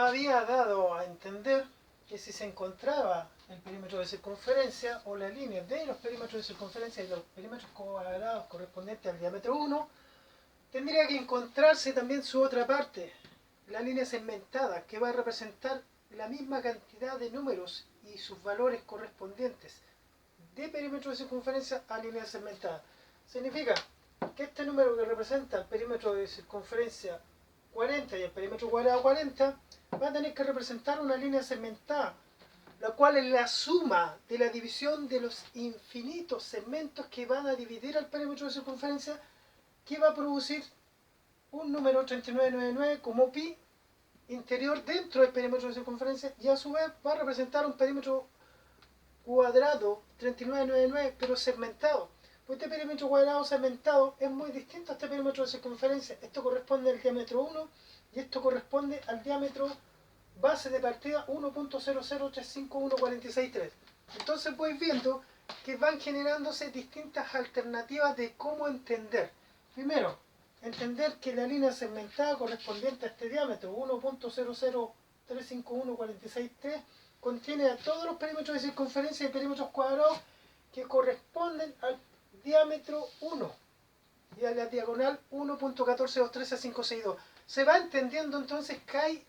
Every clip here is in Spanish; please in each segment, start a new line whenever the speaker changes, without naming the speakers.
había dado a entender que si se encontraba el perímetro de circunferencia o la línea de los perímetros de circunferencia y los perímetros cuadrados correspondientes al diámetro 1, tendría que encontrarse también su otra parte, la línea segmentada, que va a representar la misma cantidad de números y sus valores correspondientes de perímetro de circunferencia a línea segmentada. Significa que este número que representa el perímetro de circunferencia 40 y el perímetro cuadrado 40 va a tener que representar una línea segmentada, la cual es la suma de la división de los infinitos segmentos que van a dividir al perímetro de circunferencia, que va a producir un número 3999 como pi interior dentro del perímetro de circunferencia, y a su vez va a representar un perímetro cuadrado 3999 pero segmentado. Pues este perímetro cuadrado segmentado es muy distinto a este perímetro de circunferencia. Esto corresponde al diámetro 1 y esto corresponde al diámetro base de partida 1.0035146.3. Entonces vais viendo que van generándose distintas alternativas de cómo entender. Primero, entender que la línea segmentada correspondiente a este diámetro 1.0035146.3 contiene a todos los perímetros de circunferencia y perímetros cuadrados que corresponden al diámetro 1 y a la diagonal 1.14213.562. Se va entendiendo entonces que hay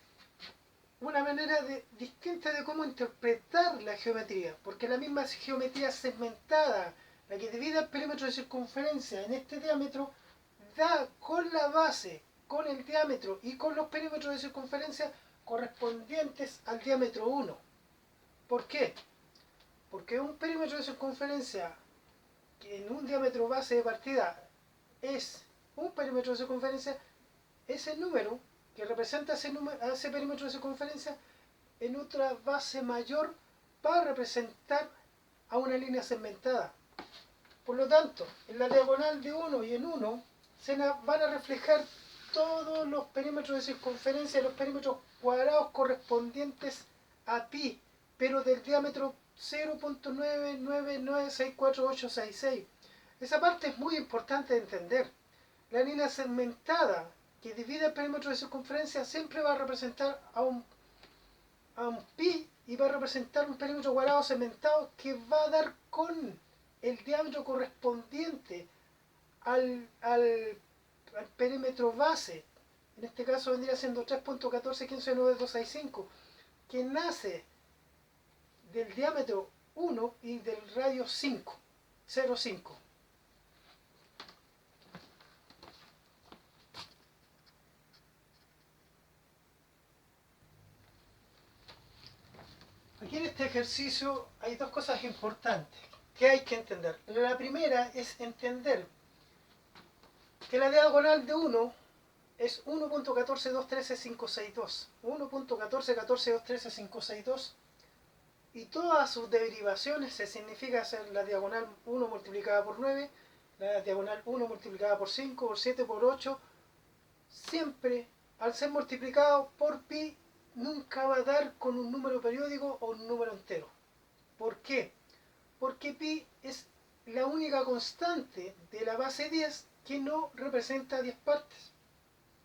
una manera distinta de cómo interpretar la geometría, porque la misma geometría segmentada, la que divide el perímetro de circunferencia en este diámetro, da con la base, con el diámetro y con los perímetros de circunferencia correspondientes al diámetro 1. ¿Por qué? Porque un perímetro de circunferencia que en un diámetro base de partida es un perímetro de circunferencia, ese número que representa a ese perímetro de circunferencia en otra base mayor va a representar a una línea segmentada. Por lo tanto, en la diagonal de 1 y en 1 se van a reflejar todos los perímetros de circunferencia y los perímetros cuadrados correspondientes a pi, pero del diámetro 0.99964.866. Esa parte es muy importante de entender. La línea segmentada que divide el perímetro de circunferencia siempre va a representar a un pi y va a representar un perímetro cuadrado segmentado que va a dar con el diámetro correspondiente al perímetro base. En este caso vendría siendo 3.14159265, que nace del diámetro 1 y del radio 5, 0,5. Aquí en este ejercicio hay dos cosas importantes que hay que entender. La primera es entender que la diagonal de 1 es 1.14213.562, 1.1414213.562, y todas sus derivaciones se significa hacer la diagonal 1 multiplicada por 9, la diagonal 1 multiplicada por 5, por 7, por 8, siempre al ser multiplicado por pi nunca va a dar con un número periódico o un número entero. ¿Por qué? Porque pi es la única constante de la base 10 que no representa 10 partes.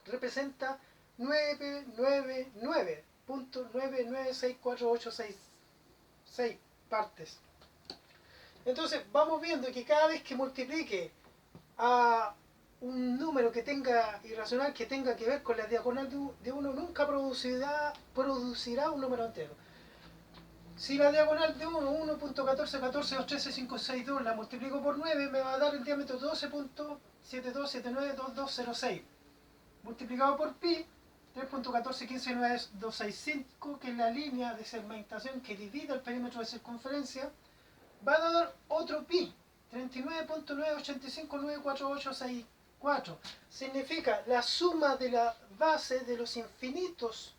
Representa 999.9964866 partes. Entonces vamos viendo que cada vez que multiplique a un número que tenga irracional que tenga que ver con la diagonal de 1 nunca producirá un número entero. Si la diagonal de 1, 1.1414213.562, la multiplico por 9, me va a dar el diámetro 12.72792206. Multiplicado por pi, 3.1415965, que es la línea de segmentación que divide el perímetro de circunferencia, va a dar otro pi, 39.985.94864. Significa la suma de la base de los infinitos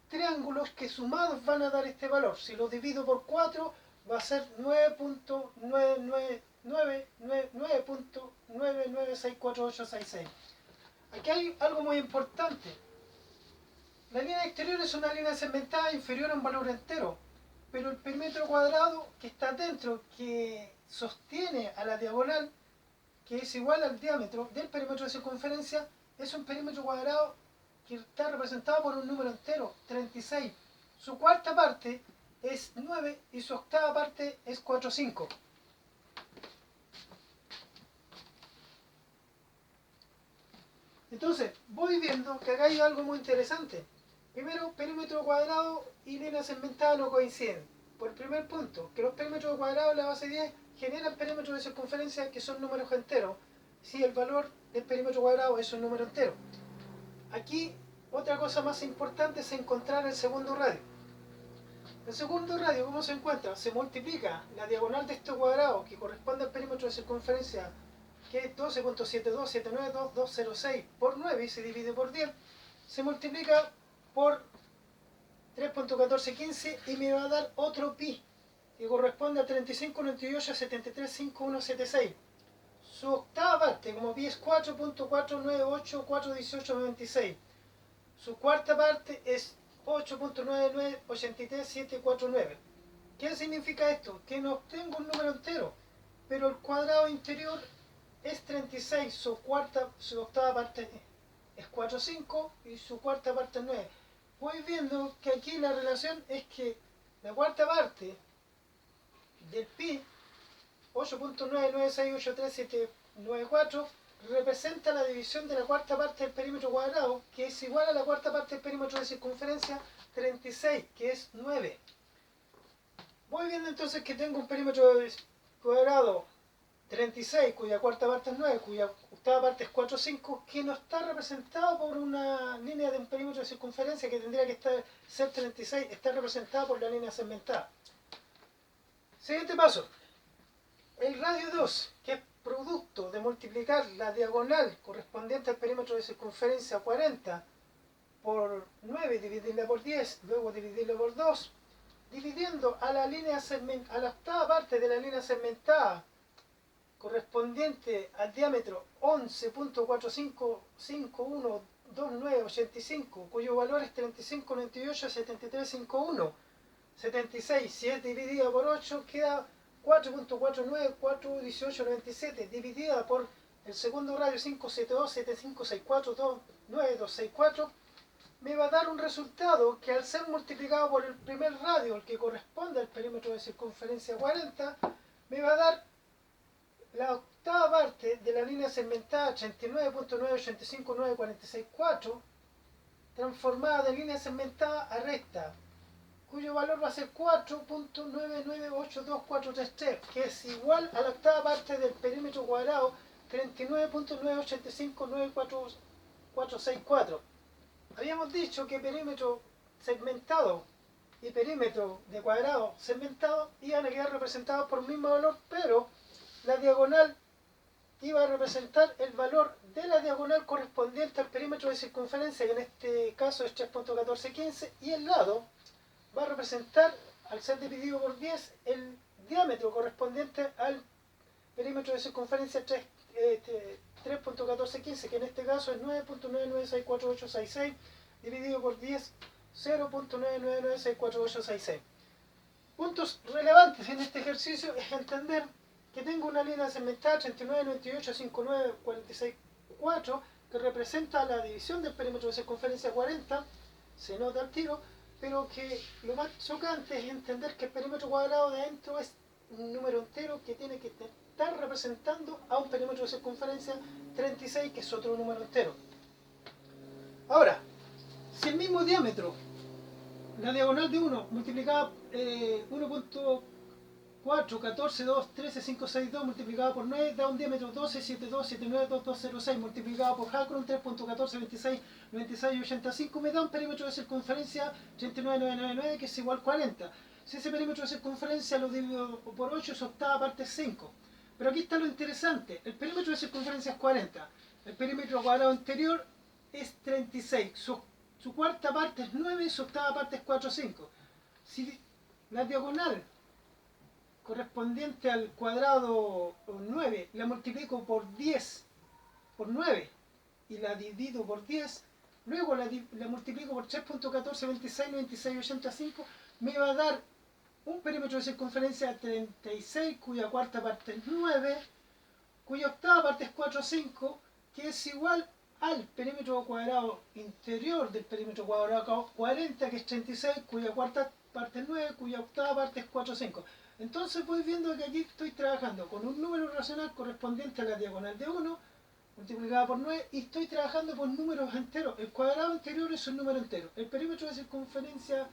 triángulos que sumados van a dar este valor. Si lo divido por 4 va a ser 9.9964866. Aquí hay algo muy importante. La línea exterior es una línea segmentada inferior a un valor entero, pero el perímetro cuadrado que está dentro, que sostiene a la diagonal, que es igual al diámetro del perímetro de circunferencia, es un perímetro cuadrado que está representado por un número entero, 36. Su cuarta parte es 9 y su octava parte es 4,5. Entonces, voy viendo que acá hay algo muy interesante. Primero, perímetro cuadrado y línea segmentada no coinciden. Por el primer punto, que los perímetros cuadrados de la base 10 generan perímetros de circunferencia que son números enteros, si el valor del perímetro cuadrado es un número entero. Aquí, otra cosa más importante es encontrar el segundo radio. El segundo radio, ¿cómo se encuentra? Se multiplica la diagonal de este cuadrado, que corresponde al perímetro de circunferencia, que es 12.7279206 por 9 y se divide por 10, se multiplica por 3.1415 y me va a dar otro pi, que corresponde a 3598735176. Su octava parte, como pi es 4.49841896. Su cuarta parte es 8.9983749. ¿Qué significa esto? Que no obtengo un número entero, pero el cuadrado interior es 36, su octava parte es 4,5 y su cuarta parte es 9. Voy viendo que aquí la relación es que la cuarta parte del pi, 8.996837794, representa la división de la cuarta parte del perímetro cuadrado, que es igual a la cuarta parte del perímetro de circunferencia, 36, que es 9. Voy viendo entonces que tengo un perímetro cuadrado 36, cuya cuarta parte es 9, cuya octava parte es 4,5, que no está representado por una línea de un perímetro de circunferencia que tendría que ser 36, está representada por la línea segmentada. Siguiente paso. El radio 2, que es producto de multiplicar la diagonal correspondiente al perímetro de circunferencia 40 por 9, dividirla por 10, luego dividirlo por 2, dividiendo a la octava parte de la línea segmentada correspondiente al diámetro 11.45512985, cuyo valor es 35987351, 76, si es dividida por 8 queda 4.4941897, dividida por el segundo radio 57275642964, me va a dar un resultado que al ser multiplicado por el primer radio, el que corresponde al perímetro de circunferencia 40, me va a dar la octava parte de la línea segmentada 89.985946.4, transformada de línea segmentada a recta, cuyo valor va a ser 4.9982433, que es igual a la octava parte del perímetro cuadrado 39.9859464. Habíamos dicho que perímetro segmentado y perímetro de cuadrado segmentado iban a quedar representados por el mismo valor, pero la diagonal iba a representar el valor de la diagonal correspondiente al perímetro de circunferencia, que en este caso es 3.1415, y el lado va a representar, al ser dividido por 10, el diámetro correspondiente al perímetro de circunferencia 3.1415, que en este caso es 9.9964866, dividido por 10, 0.999648866. Puntos relevantes en este ejercicio es entender que tengo una línea segmentada 39.985946.4 que representa la división del perímetro de circunferencia 40, se nota al tiro, pero que lo más chocante es entender que el perímetro cuadrado de adentro es un número entero que tiene que estar representando a un perímetro de circunferencia 36, que es otro número entero. Ahora, si el mismo diámetro, la diagonal de 1 multiplicada 1.414.2.13.562 multiplicado por 9 da un diámetro 12.72.79.2206 multiplicado por Hakron 3.1426.96.85 me da un perímetro de circunferencia 39.999, que es igual a 40. Si ese perímetro de circunferencia lo divido por 8, su octava parte es 5. Pero aquí está lo interesante, el perímetro de circunferencia es 40, el perímetro cuadrado interior es 36, su cuarta parte es 9 y su octava parte es 4,5. Si la diagonal correspondiente al cuadrado 9 la multiplico por 10, por 9, y la divido por 10, luego la multiplico por 3.14269685, me va a dar un perímetro de circunferencia 36, cuya cuarta parte es 9, cuya octava parte es 4,5, que es igual al perímetro cuadrado interior del perímetro cuadrado 40, que es 36, cuya cuarta parte es 9, cuya octava parte es 4, 5. Entonces voy viendo que aquí estoy trabajando con un número racional correspondiente a la diagonal de 1, multiplicada por 9, y estoy trabajando con números enteros. El cuadrado interior es un número entero. El perímetro de circunferencia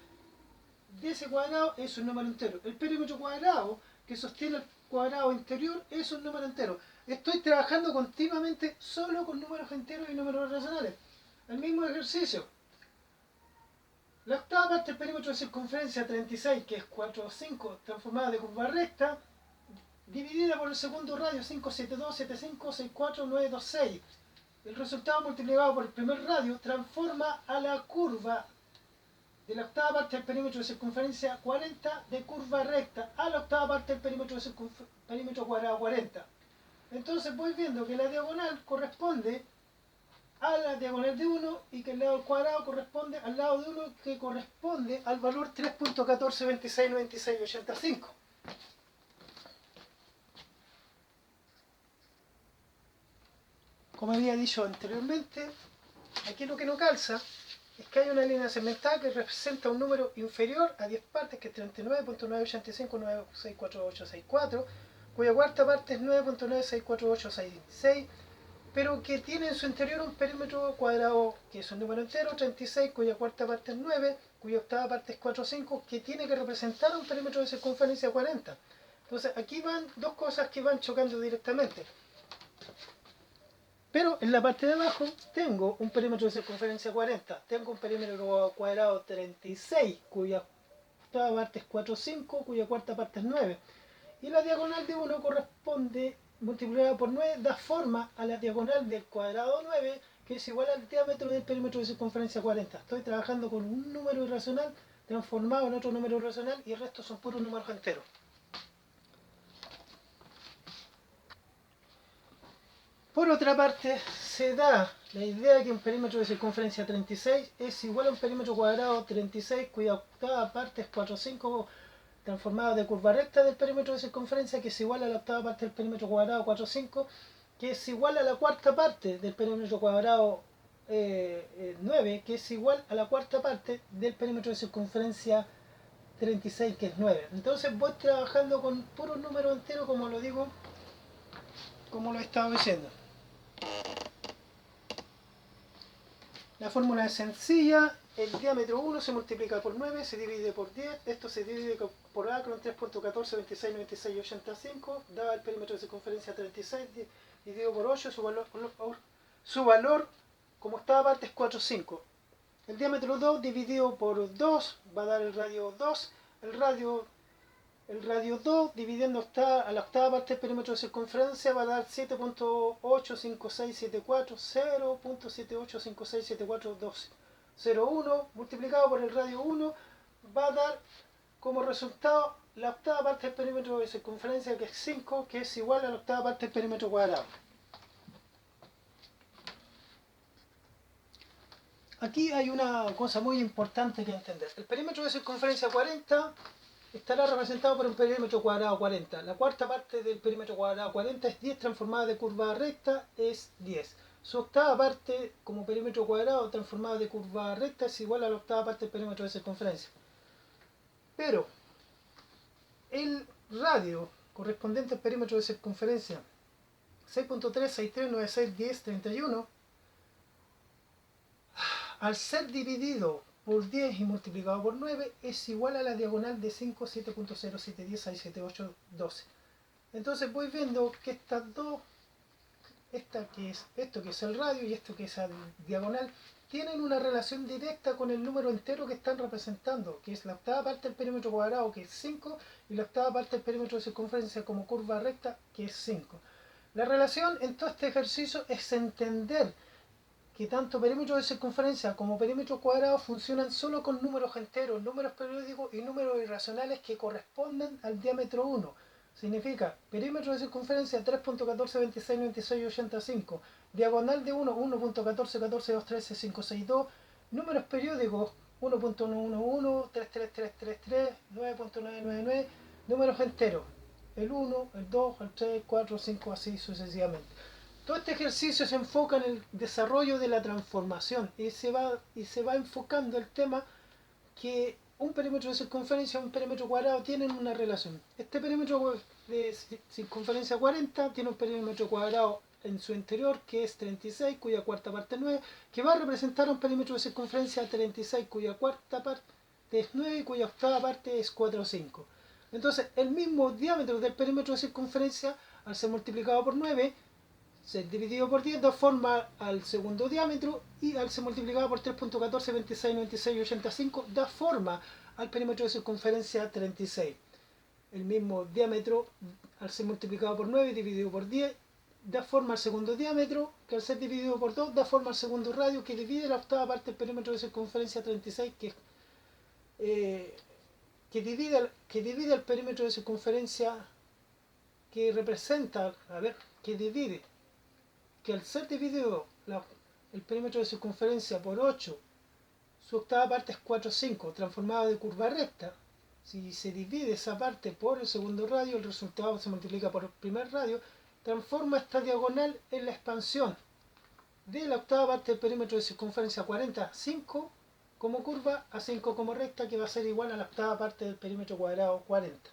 de ese cuadrado es un número entero. El perímetro cuadrado que sostiene el cuadrado interior es un número entero. Estoy trabajando continuamente solo con números enteros y números racionales. El mismo ejercicio. La octava parte del perímetro de circunferencia 36, que es 4, 5, transformada de curva recta, dividida por el segundo radio 5, 7, 2, 7, 5, 6, 4, 9, 2, 6. El resultado multiplicado por el primer radio transforma a la curva de la octava parte del perímetro de circunferencia 40 de curva recta a la octava parte del perímetro cuadrado 40. Entonces voy viendo que la diagonal corresponde a la diagonal de 1 y que el lado al cuadrado corresponde al lado de 1, que corresponde al valor 3.14269685. Como había dicho anteriormente, aquí lo que no calza es que hay una línea segmental que representa un número inferior a 10 partes, que es 39.985.964.864, cuya cuarta parte es 9.964.866, pero que tiene en su interior un perímetro cuadrado que es un número entero, 36, cuya cuarta parte es 9, cuya octava parte es 4, 5, que tiene que representar un perímetro de circunferencia 40. Entonces aquí van dos cosas que van chocando directamente. Pero en la parte de abajo tengo un perímetro de circunferencia 40, tengo un perímetro cuadrado 36, cuya octava parte es 4, 5, cuya cuarta parte es 9. Y la diagonal de 1 corresponde, multiplicada por 9, da forma a la diagonal del cuadrado 9, que es igual al diámetro del perímetro de circunferencia 40. Estoy trabajando con un número irracional transformado en otro número irracional y el resto son puros números enteros. Por otra parte, se da la idea de que un perímetro de circunferencia 36 es igual a un perímetro cuadrado 36 cuya octava parte es 4, 5, transformado de curva recta del perímetro de circunferencia, que es igual a la octava parte del perímetro cuadrado 4, 5, que es igual a la cuarta parte del perímetro cuadrado 9, que es igual a la cuarta parte del perímetro de circunferencia 36, que es 9. Entonces voy trabajando con puros números enteros, como lo digo, como lo he estado diciendo. La fórmula es sencilla, el diámetro 1 se multiplica por 9, se divide por 10, esto se divide por A con 3.14269685, da el perímetro de circunferencia 36, dividido por 8, su valor como octava parte es 4, 5. El diámetro 2 dividido por 2 va a dar el radio 2, el radio 2 dividiendo a la octava parte del perímetro de circunferencia va a dar 7.85674, 0.78567401, multiplicado por el radio 1 va a dar como resultado la octava parte del perímetro de circunferencia, que es 5, que es igual a la octava parte del perímetro cuadrado. Aquí hay una cosa muy importante que entender. El perímetro de circunferencia 40 estará representado por un perímetro cuadrado 40. La cuarta parte del perímetro cuadrado 40 es 10, transformada de curva recta es 10. Su octava parte como perímetro cuadrado transformado de curva recta es igual a la octava parte del perímetro de circunferencia. Pero el radio correspondiente al perímetro de circunferencia 6.363961031, al ser dividido por 10 y multiplicado por 9 es igual a la diagonal de 5, 7.07106782. Entonces voy viendo que estas dos, esto que es el radio y esto que es la diagonal, tienen una relación directa con el número entero que están representando, que es la octava parte del perímetro cuadrado, que es 5, y la octava parte del perímetro de circunferencia como curva recta, que es 5. La relación en todo este ejercicio es entender que tanto perímetro de circunferencia como perímetro cuadrado funcionan solo con números enteros, números periódicos y números irracionales que corresponden al diámetro 1. Significa perímetro de circunferencia 3.14269685, diagonal de 1, 1.1414213.562, números periódicos 1.111, 33333, 9.999, números enteros, el 1, el 2, el 3, 4, 5, así sucesivamente. Todo este ejercicio se enfoca en el desarrollo de la transformación y se va enfocando el tema que un perímetro de circunferencia y un perímetro cuadrado tienen una relación. Este perímetro de circunferencia 40 tiene un perímetro cuadrado en su interior que es 36, cuya cuarta parte es 9, que va a representar un perímetro de circunferencia 36, cuya cuarta parte es 9 y cuya octava parte es 4 o 5. Entonces, el mismo diámetro del perímetro de circunferencia, al ser multiplicado por 9, ser dividido por 10 da forma al segundo diámetro y al ser multiplicado por 3.14, 26, 96 y 85 da forma al perímetro de circunferencia 36. El mismo diámetro al ser multiplicado por 9 y dividido por 10 da forma al segundo diámetro, que al ser dividido por 2 da forma al segundo radio, que divide la octava parte del perímetro de circunferencia 36, que divide el perímetro de circunferencia que representa, que al ser dividido el perímetro de circunferencia por 8, su octava parte es 4, 5, transformado de curva recta. Si se divide esa parte por el segundo radio, el resultado se multiplica por el primer radio, transforma esta diagonal en la expansión de la octava parte del perímetro de circunferencia 40, 5 como curva a 5 como recta, que va a ser igual a la octava parte del perímetro cuadrado 40.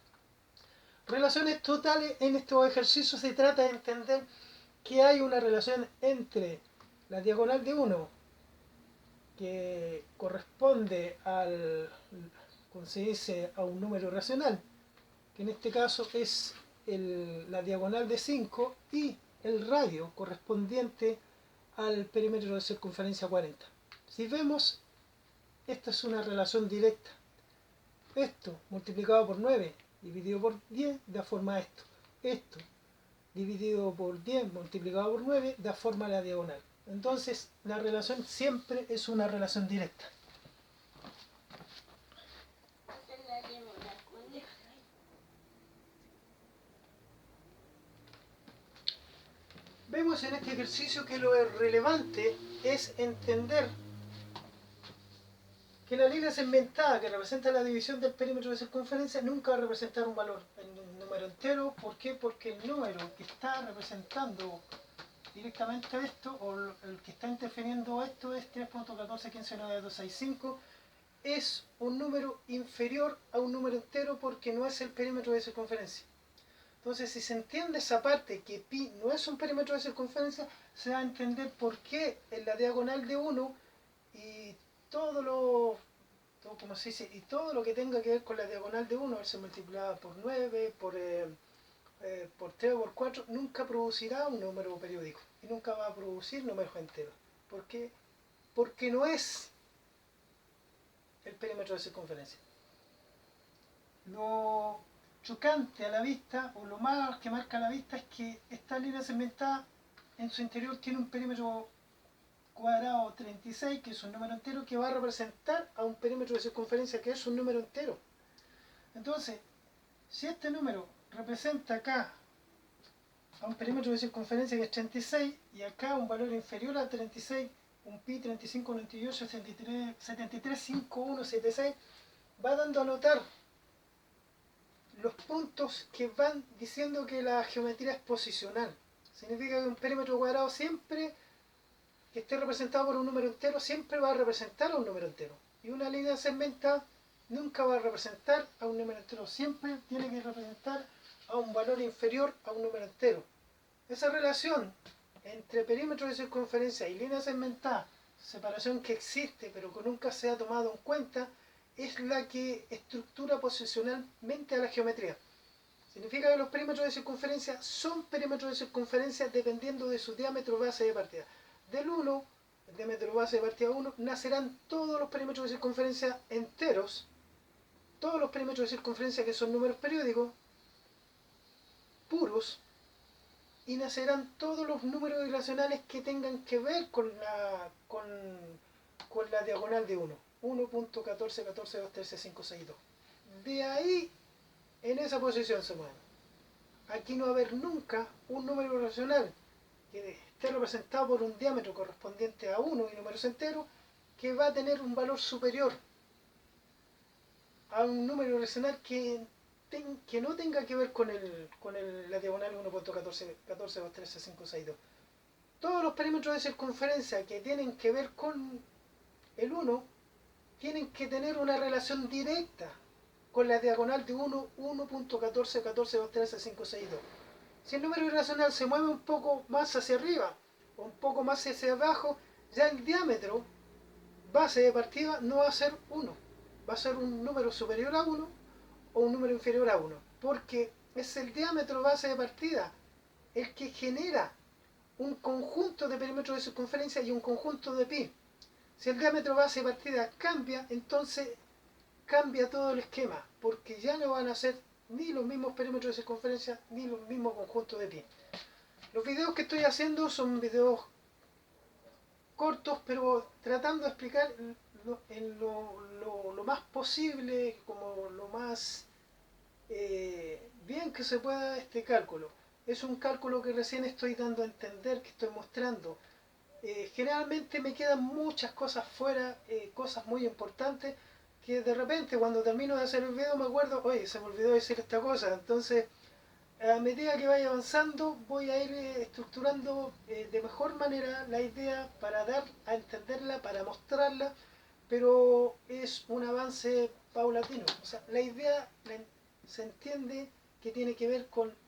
Relaciones totales. En estos ejercicios se trata de entender que hay una relación entre la diagonal de 1, que corresponde como se dice, a un número racional, que en este caso es la diagonal de 5, y el radio correspondiente al perímetro de circunferencia 40. Si vemos, esta es una relación directa. Esto multiplicado por 9 dividido por 10 da forma a esto. Esto dividido por 10 multiplicado por 9 da forma a la diagonal. Entonces la relación siempre es una relación directa. Vemos en este ejercicio que lo relevante es entender que la línea segmentada que representa la división del perímetro de circunferencia nunca va a representar un valor en un número entero. ¿Por qué? Porque el número que está representando directamente esto, o el que está interfiriendo esto, es 3.14159265, es un número inferior a un número entero porque no es el perímetro de circunferencia. Entonces, si se entiende esa parte, que pi no es un perímetro de circunferencia, se va a entender por qué en la diagonal de 1 y todo lo que tenga que ver con la diagonal de 1, se multiplicada por 9, por 3 o por 4, nunca producirá un número periódico y nunca va a producir números enteros. ¿Por qué? Porque no es el perímetro de circunferencia. Lo chocante a la vista, o lo más que marca a la vista, es que esta línea segmentada en su interior tiene un perímetro cuadrado 36, que es un número entero, que va a representar a un perímetro de circunferencia que es un número entero. Entonces, si este número representa acá a un perímetro de circunferencia que es 36, y acá un valor inferior a 36, un pi 35, 98, 73, 51, 76, va dando a notar los puntos que van diciendo que la geometría es posicional. Significa que un perímetro cuadrado siempre que esté representado por un número entero siempre va a representar a un número entero. Y una línea segmentada nunca va a representar a un número entero, siempre tiene que representar a un valor inferior a un número entero. Esa relación entre perímetro de circunferencia y línea segmentada, separación que existe pero que nunca se ha tomado en cuenta, es la que estructura posicionalmente a la geometría. Significa que los perímetros de circunferencia son perímetros de circunferencia dependiendo de su diámetro base de partida. Del 1, el diámetro base de partida 1, nacerán todos los perímetros de circunferencia enteros, todos los perímetros de circunferencia que son números periódicos, puros, y nacerán todos los números irracionales que tengan que ver con la diagonal de 1. 1.14, 14, 2, 13, 5, 6, 2. De ahí, en esa posición se mueven. Aquí no va a haber nunca un número irracional que esté representado por un diámetro correspondiente a 1 y números enteros, que va a tener un valor superior a un número irracional que no tenga que ver con la diagonal 1.14, 14, 2, 13, 5, 6, 2. todos los perímetros de circunferencia que tienen que ver con el 1 tienen que tener una relación directa con la diagonal de 1, 1.1414236562. Si el número irracional se mueve un poco más hacia arriba o un poco más hacia abajo, ya el diámetro base de partida no va a ser 1, va a ser un número superior a 1 o un número inferior a 1, porque es el diámetro base de partida el que genera un conjunto de perímetros de circunferencia y un conjunto de pi. Si el diámetro base de partida cambia, entonces cambia todo el esquema, porque ya no van a ser ni los mismos perímetros de circunferencia ni los mismos conjuntos de pi. Los videos que estoy haciendo son videos cortos, pero tratando de explicar en lo más posible, como lo más bien que se pueda este cálculo. Es un cálculo que recién estoy dando a entender, que estoy mostrando. Generalmente me quedan muchas cosas fuera, cosas muy importantes, que de repente cuando termino de hacer el video me acuerdo, oye, se me olvidó decir esta cosa. Entonces, a medida que vaya avanzando, voy a ir estructurando de mejor manera la idea para dar a entenderla, para mostrarla, pero es un avance paulatino. O sea, la idea se entiende que tiene que ver con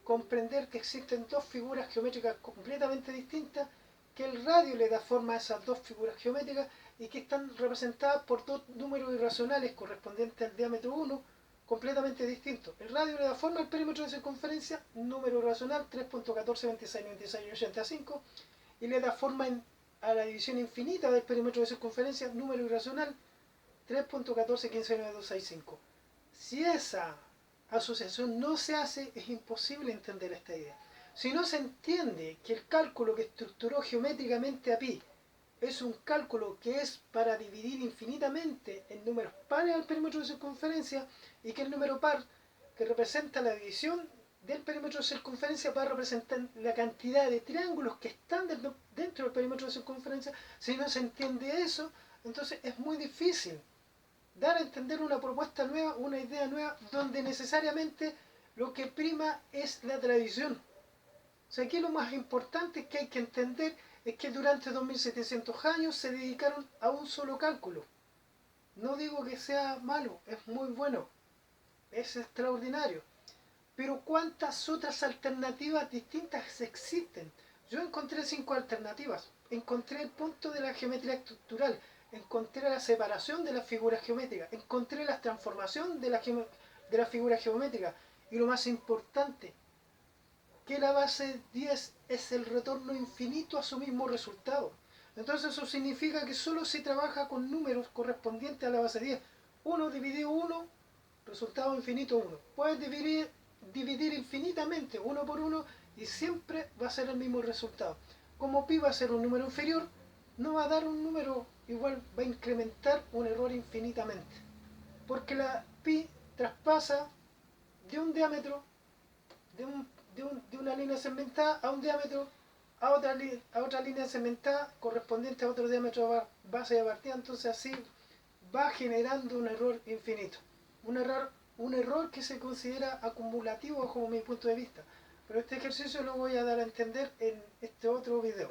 comprender que existen dos figuras geométricas completamente distintas, que el radio le da forma a esas dos figuras geométricas y que están representadas por dos números irracionales correspondientes al diámetro 1, completamente distintos. El radio le da forma al perímetro de circunferencia, número irracional 3.14269685, y le da forma a la división infinita del perímetro de circunferencia, número irracional 3.1415265. Si esa asociación no se hace, es imposible entender esta idea. Si no se entiende que el cálculo que estructuró geométricamente a pi es un cálculo que es para dividir infinitamente en números pares al perímetro de circunferencia, y que el número par que representa la división del perímetro de circunferencia va a representar la cantidad de triángulos que están dentro del perímetro de circunferencia, si no se entiende eso, entonces es muy difícil dar a entender una propuesta nueva, una idea nueva, donde necesariamente lo que prima es la tradición. O sea, aquí lo más importante que hay que entender es que durante 2700 años se dedicaron a un solo cálculo. No digo que sea malo, es muy bueno, es extraordinario. Pero ¿cuántas otras alternativas distintas existen? Yo encontré 5 alternativas. Encontré el punto de la geometría estructural, encontré la separación de las figuras geométricas, encontré la transformación de la figura geométrica, y lo más importante, que la base 10 es el retorno infinito a su mismo resultado. Entonces eso significa que solo se trabaja con números correspondientes a la base 10. 1 dividido 1, resultado infinito 1. Puedes dividir infinitamente 1 por 1 y siempre va a ser el mismo resultado. Como pi va a ser un número inferior, no va a dar un número igual, va a incrementar un error infinitamente. Porque la pi traspasa de un diámetro, de una línea segmentada a un diámetro, a otra línea segmentada correspondiente a otro diámetro base de partida. Entonces así va generando un error infinito. Un error que se considera acumulativo bajo mi punto de vista. Pero este ejercicio lo voy a dar a entender en este otro video.